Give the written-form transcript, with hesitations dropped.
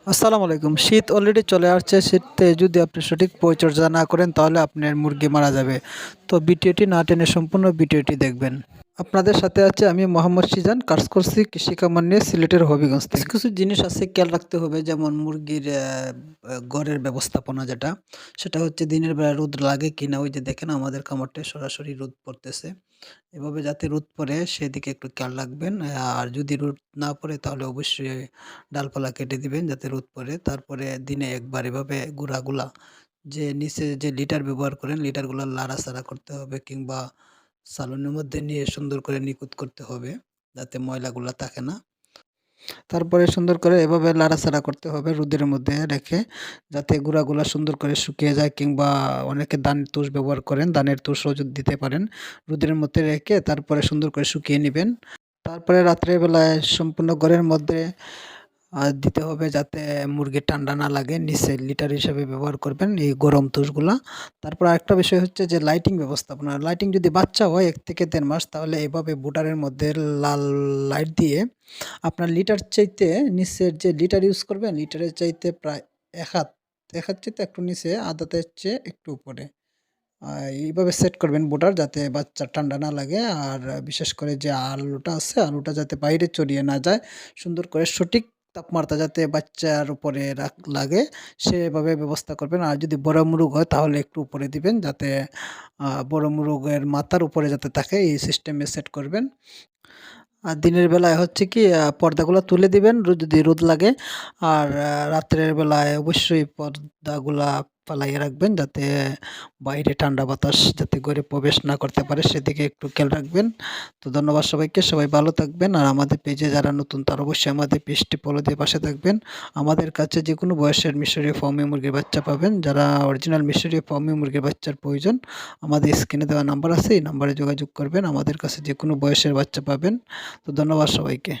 আসসালামু আলাইকুম। শীত অলরেডি চলে আসছে। শীতে যদি আপনি সঠিক পরিচর্যা না করেন তাহলে আপনার মুরগি মারা যাবে। তো ভিডিওটি না টেনে সম্পূর্ণ ভিডিওটি দেখবেন। আপনাদের সাথে আছে আমি মোহাম্মদ সিজান, কাজ করছি কৃষি খামার নিয়ে সিলেটের হবিগঞ্জ থেকে। কিছু কিছু জিনিস আছে খেয়াল রাখতে হবে, যেমন মুরগির ঘরের ব্যবস্থাপনা যেটা, সেটা হচ্ছে দিনের বেলা রোদ লাগে কিনা। ওই যে দেখেন আমাদের খামারটায় সরাসরি রোদ পড়তেছে। এভাবে যাতে রোদ পড়ে সেদিকে একটু খেয়াল রাখবেন। আর যদি রোদ না পড়ে তাহলে অবশ্যই ডালপালা কেটে দিবেন যাতে রোদ পড়ে। তারপরে দিনে একবার এভাবে গুঁড়াগুলা যে নিচে যে লিটার ব্যবহার করেন, লিটারগুলা লাড়াচাড়া করতে হবে কিংবা সালুনের মধ্যে নিয়ে সুন্দর করে নিখুঁত করতে হবে যাতে ময়লাগুলা থাকে না। তারপরে সুন্দর করে এভাবে লাড়াচাড়া করতে হবে রোদের মধ্যে রেখে, যাতে গুঁড়াগুলা সুন্দর করে শুকিয়ে যায়, কিংবা অনেকে ধানের তুষ ব্যবহার করেন, ধানের তুষও যদি দিতে পারেন। রোদের মধ্যে রেখে তারপরে সুন্দর করে শুকিয়ে নিবেন। তারপরে রাত্রের বেলায় সম্পূর্ণ ঘরের মধ্যে দিতে হবে যাতে মুরগির ঠান্ডা না লাগে। নিচে লিটার হিসেবে ব্যবহার করবেন এই গরম তুষগুলা। তারপর আরেকটা বিষয় হচ্ছে যে লাইটিং ব্যবস্থাপনা। লাইটিং যদি বাচ্চা হয় ১ থেকে ১.৫ মাস, তাহলে এভাবে বুটারের মধ্যে লাল লাইট দিয়ে আপনার লিটার চাইতে নিচের যে লিটার ইউজ করবেন, লিটারের চাইতে প্রায় ১ হাত, ১ হাত চাইতে একটু নিচে, আধাতের চেয়ে একটু উপরে। এইভাবে সেট করবেন বুটার, যাতে বাচ্চার ঠান্ডা না লাগে। আর বিশেষ করে যে আলুটা আছে, আলুটা যাতে বাইরে চড়িয়ে না যায়। সুন্দর করে সঠিক তাপমাত্রা যাতে বাচ্চার উপরে লাগে সেভাবে ব্যবস্থা করবেন। আর যদি বড় মুরগ হয় তাহলে একটু উপরে দিবেন, যাতে বড় মুরগের মাথার উপরে যাতে থাকে এই সিস্টেমে সেট করবেন। আর দিনের বেলায় হচ্ছে কি পর্দাগুলা তুলে দিবেন যদি রোদ লাগে। আর রাত্রের বেলায় অবশ্যই পর্দাগুলা ফালাইয়া রাখবেন, যাতে বাইরে ঠান্ডা বাতাস যাতে ঘরে প্রবেশ না করতে পারে সেদিকে একটু খেয়াল রাখবেন। তো ধন্যবাদ সবাইকে। সবাই ভালো থাকবেন। আর আমাদের পেজে যারা নতুন তারা অবশ্যই আমাদের পেজটি ফলো দিয়ে পাশে থাকবেন। আমাদের কাছে যেকোনো বয়সের মিশরীয় ফার্মি মুরগির বাচ্চা পাবেন। যারা অরিজিনাল মিশরীয় ফার্মি মুরগির বাচ্চার প্রয়োজন, আমাদের স্ক্রিনে দেওয়া নাম্বার আছে, এই নাম্বারে যোগাযোগ করবেন। আমাদের কাছে যেকোনো বয়সের বাচ্চা পাবেন। তো ধন্যবাদ সবাইকে।